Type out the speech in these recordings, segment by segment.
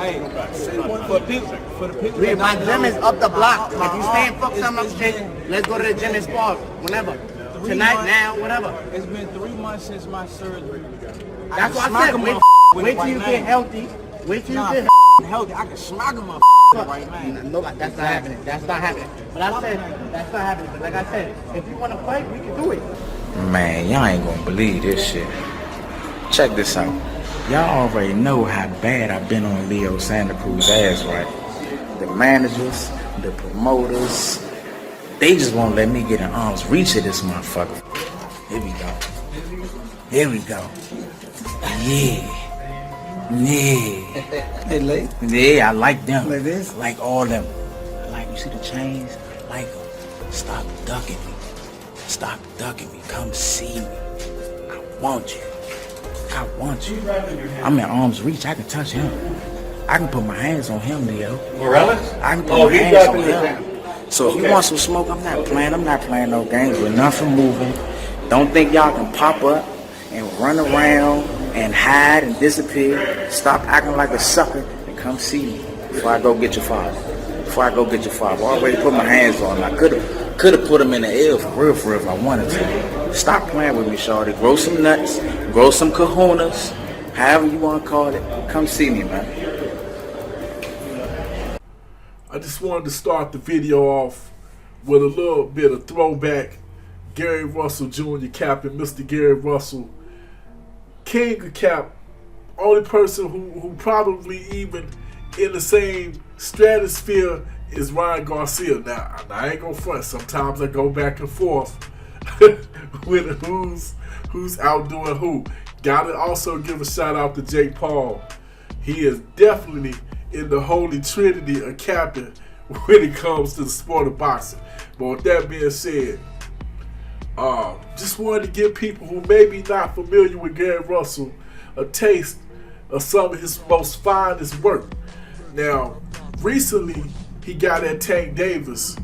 Hey, for the people. My gym is up the block. If you staying fucked up shit, let's go to the gym and spar whenever. Tonight, now, whatever. It's been 3 months since my surgery. That's what I said. Wait till you get healthy. Wait till you get healthy. I can smack him up right now. No, that's not happening. That's not happening. But I said that's not happening. But like I said, if you want to fight, we can do it. Man, y'all ain't gonna believe this shit. Check this out. Y'all already know how bad I've been on Leo Santa Cruz's ass, right? The managers, the promoters, they just won't let me get an arm's reach of this motherfucker. Here we go. Here we go. Yeah. Hey, Lee. Yeah, I like them. Like this? I like all them. I like, you see the chains? I like them. Stop ducking me. Stop ducking me. Come see me. I want you. I want you. I'm at arm's reach. I can touch him. I can put my hands on him, Leo. Morales? I can put my hands on him. So if you want some smoke, I'm not playing no games with nothing moving. Don't think y'all can pop up and run around and hide and disappear. Stop acting like a sucker and come see me before I go get your father. I already put my hands on him. I could have put him in the air for real if I wanted to. Stop playing with me, shawty. Grow some nuts, grow some kahunas, however you want to call it. Come see me, man. I just wanted to start the video off with a little bit of throwback. Gary Russell Jr. Captain, Mr. Gary Russell, King of Cap, only person who probably even in the same stratosphere is Ryan Garcia. Now, I ain't gonna front. Sometimes I go back and forth with who's outdoing who. Gotta also give a shout out to Jake Paul. He is definitely in the holy trinity of captain when it comes to the sport of boxing. But with that being said, just wanted to give people who may be not familiar with Gary Russell a taste of some of his most finest work. Now, recently he got at Tank Davis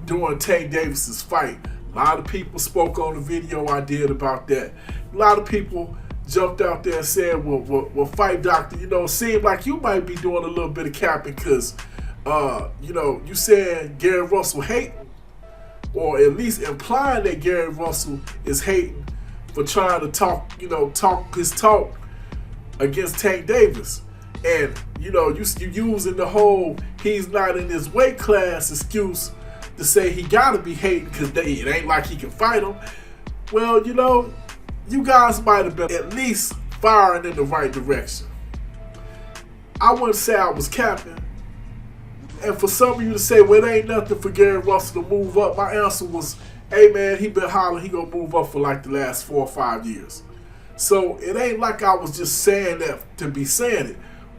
during Tank Davis's fight. A lot of people spoke on the video I did about that. A lot of people jumped out there and said, well, Fight Doctor, it seemed like you might be doing a little bit of capping because, you saying Gary Russell hating, or at least implying that Gary Russell is hating for trying to talk his talk against Tank Davis. And, you using the whole he's not in his weight class excuse to say he gotta be hating because it ain't like he can fight him. Well, you guys might have been at least firing in the right direction. I wouldn't say I was capping. And for some of you to say, well, it ain't nothing for Gary Russell to move up, my answer was, hey man, he been hollering he gonna move up for like the last 4 or 5 years. So it ain't like I was just saying that to be saying it.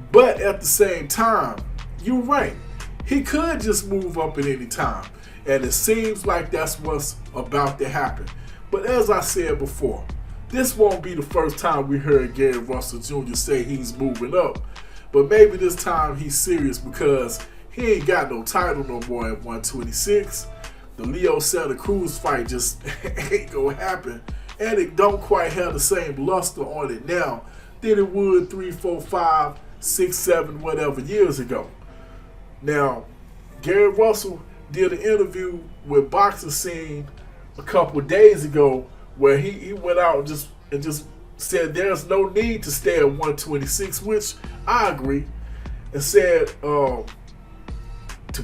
But at the same time, you're right. He could just move up at any time. And it seems like that's what's about to happen. But as I said before, this won't be the first time we heard Gary Russell Jr. say he's moving up. But maybe this time he's serious because he ain't got no title no more at 126. The Leo Santa Cruz fight just ain't gonna happen. And it don't quite have the same luster on it now than it would 3, 4, 5, 6, 7, whatever years ago. Now, Gary Russell did an interview with Boxing Scene a couple of days ago where he went out and just said there's no need to stay at 126, which I agree, and said, to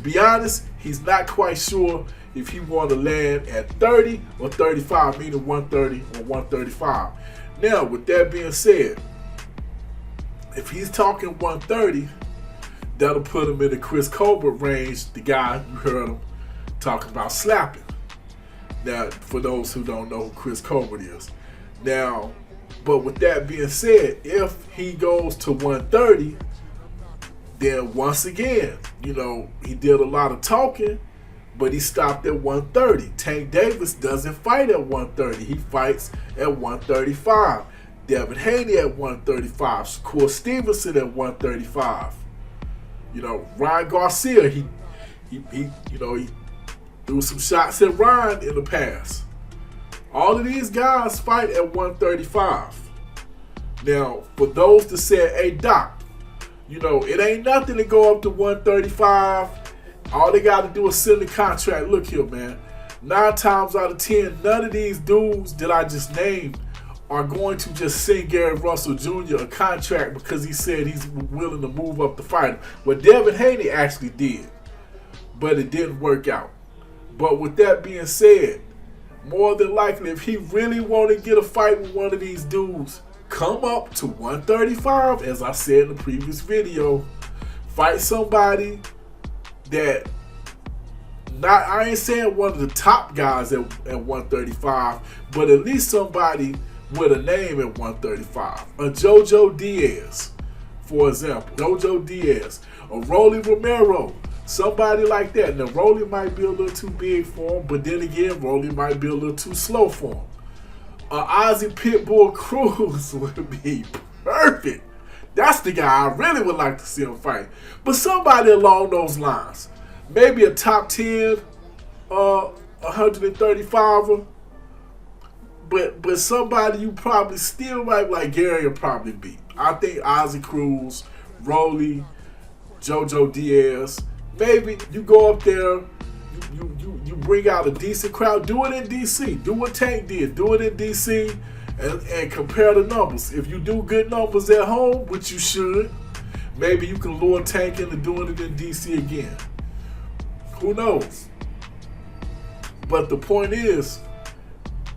be honest, he's not quite sure if he want to land at 30 or 35, meaning 130 or 135. Now, with that being said, if he's talking 130, that'll put him in the Chris Colbert range, the guy you heard him talking about slapping. Now, for those who don't know who Chris Colbert is. Now, but with that being said, if he goes to 130, then once again, he did a lot of talking, but he stopped at 130. Tank Davis doesn't fight at 130. He fights at 135. Devin Haney at 135. Shakur Stevenson at 135. Ryan Garcia, he threw some shots at Ryan in the past. All of these guys fight at 135. Now, for those that said, hey Doc, You know, it ain't nothing to go up to 135. All they got to do is send the contract. Look here, man. 9 times out of 10, none of these dudes that I just named are going to just send Gary Russell Jr. a contract because he said he's willing to move up the fight. What Devin Haney actually did, but it didn't work out. But with that being said, more than likely, if he really want to get a fight with one of these dudes, come up to 135, as I said in the previous video. Fight somebody that, I ain't saying one of the top guys at 135, but at least somebody with a name at 135. A JoJo Diaz, for example. JoJo Diaz. A Rolly Romero. Somebody like that. Now, Rolly might be a little too big for him, but then again, Rolly might be a little too slow for him. Ozzy Pitbull Cruz would be perfect. That's the guy I really would like to see him fight. But somebody along those lines. Maybe a top 10, 135er. But somebody you probably still might like Gary will probably beat. I think Ozzy Cruz, Rolly, JoJo Diaz. Maybe you go up there, you bring out a decent crowd. Do it in DC. Do what Tank did. Do it in DC and compare the numbers. If you do good numbers at home, which you should, maybe you can lure Tank into doing it in DC again. Who knows? But the point is,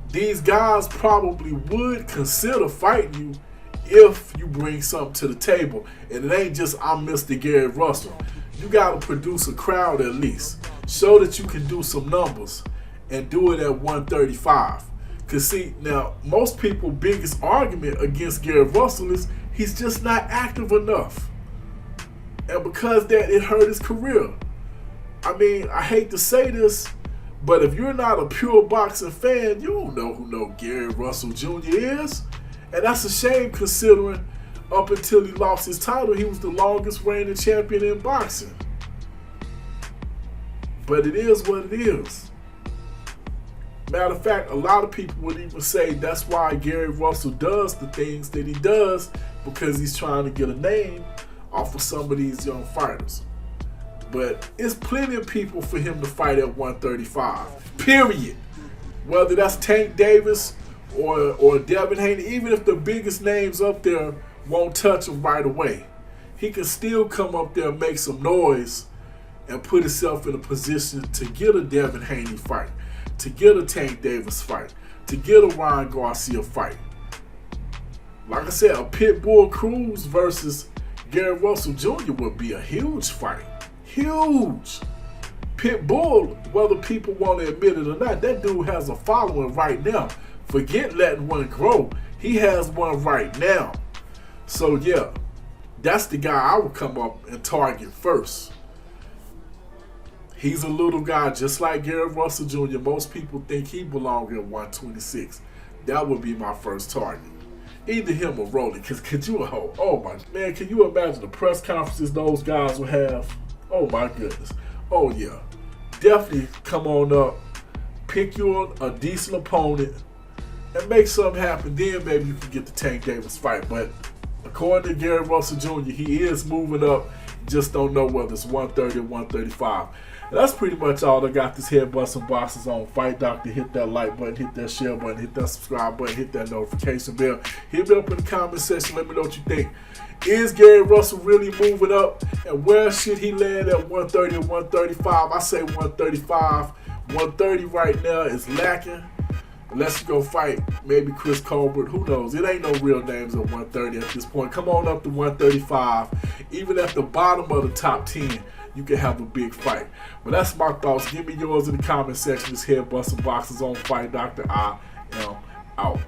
these guys probably would consider fighting you if you bring something to the table. And it ain't just, I'm Mr. Gary Russell. You got to produce a crowd at least. Show that you can do some numbers and do it at 135. Because see, now, most people's biggest argument against Gary Russell is he's just not active enough. And because that, it hurt his career. I mean, I hate to say this, but if you're not a pure boxing fan, you don't know who Gary Russell Jr. is. And that's a shame considering up until he lost his title, he was the longest reigning champion in boxing. But it is what it is. Matter of fact, a lot of people would even say that's why Gary Russell does the things that he does, because he's trying to get a name off of some of these young fighters. But it's plenty of people for him to fight at 135, period. Whether that's Tank Davis or Devin Haney, even if the biggest names up there won't touch him right away, he can still come up there and make some noise and put himself in a position to get a Devin Haney fight, to get a Tank Davis fight, to get a Ryan Garcia fight. Like I said, a Pitbull Cruz versus Gary Russell Jr. would be a huge fight. Huge. Pitbull, whether people want to admit it or not, that dude has a following right now. Forget letting one grow. He has one right now. So yeah, that's the guy I would come up and target first. He's a little guy just like Gary Russell Jr. Most people think he belongs at 126. That would be my first target. Either him or Rolly. Because could you, oh my man, can you imagine the press conferences those guys would have? Oh my goodness. Oh yeah. Definitely come on up, pick you a decent opponent, and make something happen. Then maybe you can get the Tank Davis fight. But according to Gary Russell Jr., he is moving up. Just don't know whether it's 130 or 135. And that's pretty much all I got this head busting boxes on Fight Doctor. Hit that like button, hit that share button, hit that subscribe button, hit that notification bell. Hit me up in the comment section. Let me know what you think. Is Gary Russell really moving up? And where should he land at 130 or 135? I say 135. 130 right now is lacking. Unless you go fight maybe Chris Colbert. Who knows? It ain't no real names at 130 at this point. Come on up to 135. Even at the bottom of the top 10, you can have a big fight. But that's my thoughts. Give me yours in the comment section. This head busting boxes on Fight Doctor. I am out.